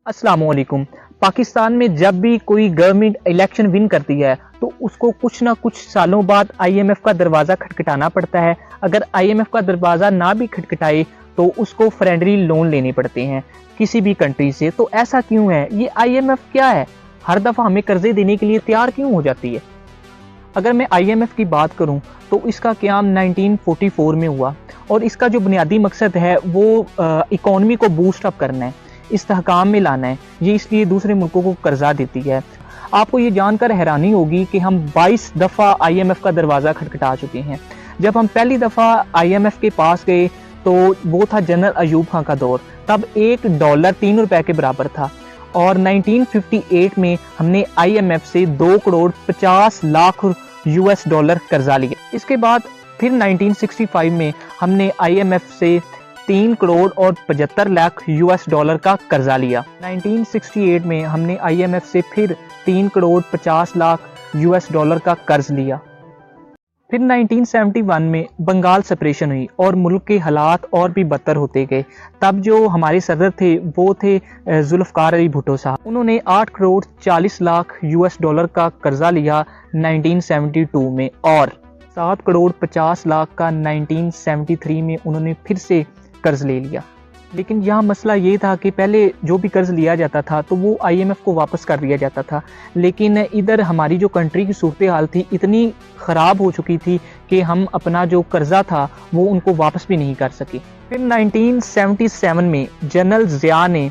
अस्सलाम वालेकुम। पाकिस्तान में जब भी कोई गवर्नमेंट इलेक्शन विन करती है तो उसको कुछ ना कुछ सालों बाद आईएमएफ का दरवाज़ा खटखटाना पड़ता है। अगर आईएमएफ का दरवाज़ा ना भी खटखटाए तो उसको फ्रेंडली लोन लेने पड़ते हैं किसी भी कंट्री से। तो ऐसा क्यों है? ये आईएमएफ क्या है? हर दफ़ा हमें कर्जे देने के लिए तैयार क्यों हो जाती है? अगर मैं आईएमएफ की बात करूं तो इसका क़याम 1944 में हुआ और इसका जो बुनियादी मकसद है वो इकॉनमी को बूस्ट अप करना है, इस्तेहकाम में लाना है। ये इसलिए दूसरे मुल्कों को कर्जा देती है। आपको ये जानकर हैरानी होगी कि हम 22 दफ़ा आईएमएफ का दरवाज़ा खटखटा चुके हैं। जब हम पहली दफ़ा आईएमएफ के पास गए तो वो था जनरल अयूब खां का दौर। तब $1 3 रुपए के बराबर था और 1958 में हमने आईएमएफ से 2 करोड़ 50 लाख यूएस डॉलर कर्जा लिया। इसके बाद फिर 1965 में हमने आईएमएफ से 3 करोड़ और 75 लाख यूएस डॉलर का कर्जा लिया। 1968 में हमने आईएमएफ से फिर 3 करोड़ 50 लाख यूएस डॉलर का कर्ज लिया। फिर 1971 में बंगाल सेपरेशन हुई और मुल्क के हालात और भी बदतर होते गए। तब जो हमारे सदर थे वो थे जुल्फ़िकार अली भुट्टो साहब। उन्होंने 8 करोड़ 40 लाख यूएस डॉलर का कर्जा लिया 1972 में और 7 करोड़ 50 लाख का 1973 में उन्होंने फिर से कर्ज ले लिया। लेकिन यहाँ मसला ये था कि पहले जो भी कर्ज लिया जाता था तो वो आईएमएफ को वापस कर दिया जाता था, लेकिन इधर हमारी जो कंट्री की सूरत हाल थी इतनी ख़राब हो चुकी थी कि हम अपना जो कर्जा था वो उनको वापस भी नहीं कर सके। फिर 1977 में जनरल ज़िया ने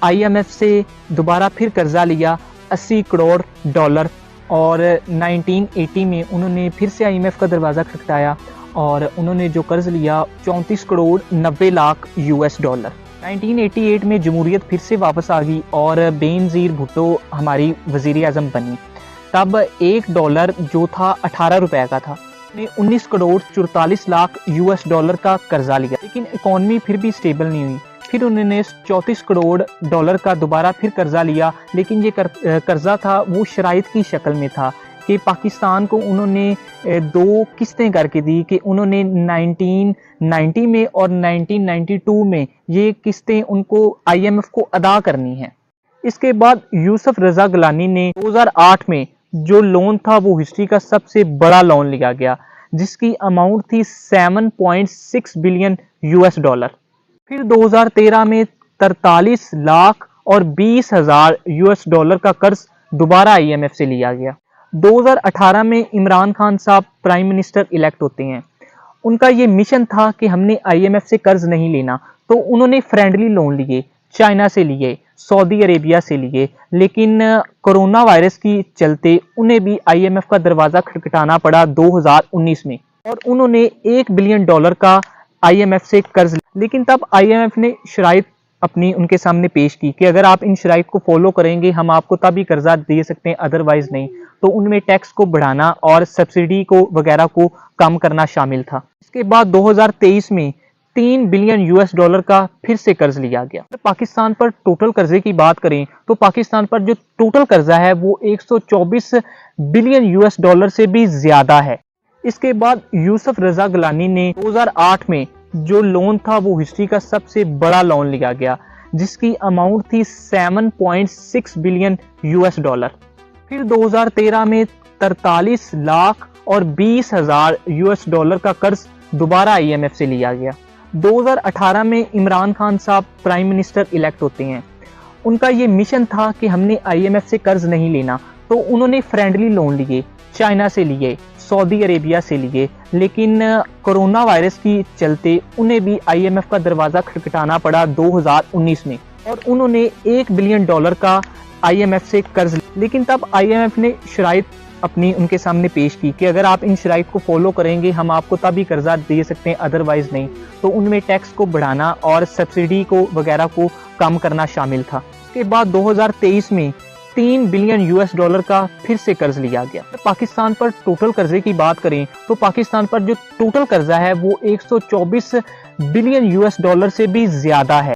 आईएमएफ से दोबारा फिर कर्जा लिया 80 करोड़ डॉलर और 1980 में उन्होंने फिर से आईएमएफ का दरवाज़ा खटखटाया और उन्होंने जो कर्ज लिया 34 करोड़ 90 लाख यूएस डॉलर। 1988 में जमहूरियत फिर से वापस आ गई और बेनज़ीर भुट्टो हमारी वज़ीर आज़म बनी। तब $1 जो था 18 रुपए का था। ने 19 करोड़ 44 लाख यूएस डॉलर का कर्जा लिया, लेकिन इकॉनमी फिर भी स्टेबल नहीं हुई। फिर उन्होंने 34 करोड़ डॉलर का दोबारा फिर कर्जा लिया, लेकिन ये कर्जा था वो शराइत की शक्ल में था कि पाकिस्तान को उन्होंने 2 किस्तें करके दी कि उन्होंने 1990 में और 1992 में ये किस्तें उनको आईएमएफ को अदा करनी है। इसके बाद यूसुफ रज़ा गिलानी ने 2008 में जो लोन था वो हिस्ट्री का सबसे बड़ा लोन लिया गया जिसकी अमाउंट थी 7.6 बिलियन यूएस डॉलर। फिर 2013 में 43 लाख और 20,000 यूएस डॉलर का कर्ज दोबारा आईएमएफ से लिया गया। 2018 में इमरान खान साहब प्राइम मिनिस्टर इलेक्ट होते हैं। उनका ये मिशन था कि हमने आईएमएफ से कर्ज नहीं लेना, तो उन्होंने फ्रेंडली लोन लिए, चाइना से लिए, सऊदी अरेबिया से लिए, लेकिन कोरोना वायरस की चलते उन्हें भी आईएमएफ का दरवाज़ा खटखटाना पड़ा 2019 में और उन्होंने $1 बिलियन का आईएमएफ से कर्ज लिया। लेकिन तब आईएमएफ ने शराइत अपनी उनके सामने पेश की कि अगर आप इन शराइत को फॉलो करेंगे हम आपको तभी कर्जा दे सकते हैं, अदरवाइज नहीं। तो उनमें टैक्स को बढ़ाना और सब्सिडी को वगैरह को कम करना शामिल था। इसके बाद 2023 में 3 बिलियन यूएस डॉलर का फिर से कर्ज लिया गया। तो पाकिस्तान पर टोटल कर्जे की बात करें तो पाकिस्तान पर जो टोटल कर्जा है वो 124 बिलियन यूएस डॉलर से भी ज्यादा है। इसके बाद यूसुफ रज़ा गिलानी ने 2008 में जो लोन था वो हिस्ट्री का सबसे बड़ा लोन लिया गया जिसकी अमाउंट थी 7.6 बिलियन यूएस डॉलर। फिर 2013 में 43 लाख और 20,000 यूएस डॉलर का कर्ज दोबारा आईएमएफ से लिया गया। 2018 में इमरान खान साहब प्राइम मिनिस्टर इलेक्ट होते हैं। उनका ये मिशन था कि हमने आईएमएफ से कर्ज नहीं लेना, तो उन्होंने फ्रेंडली लोन लिए, चाइना से लिए, सऊदी अरेबिया से लिए, लेकिन कोरोना वायरस की चलते उन्हें भी आईएमएफ का दरवाज़ा खटखटाना पड़ा 2019 में और उन्होंने $1 बिलियन का आईएमएफ से कर्ज। लेकिन तब आईएमएफ ने शराइत अपनी उनके सामने पेश की कि अगर आप इन शराइत को फॉलो करेंगे हम आपको तभी कर्जा दे सकते हैं, अदरवाइज नहीं। तो उनमें टैक्स को बढ़ाना और सब्सिडी को वगैरह को कम करना शामिल था। इसके बाद 2023 में 3 बिलियन यूएस डॉलर का फिर से कर्ज लिया गया। तो पाकिस्तान पर टोटल कर्जे की बात करें तो पाकिस्तान पर जो टोटल कर्जा है वो 124 बिलियन यूएस डॉलर से भी ज्यादा है।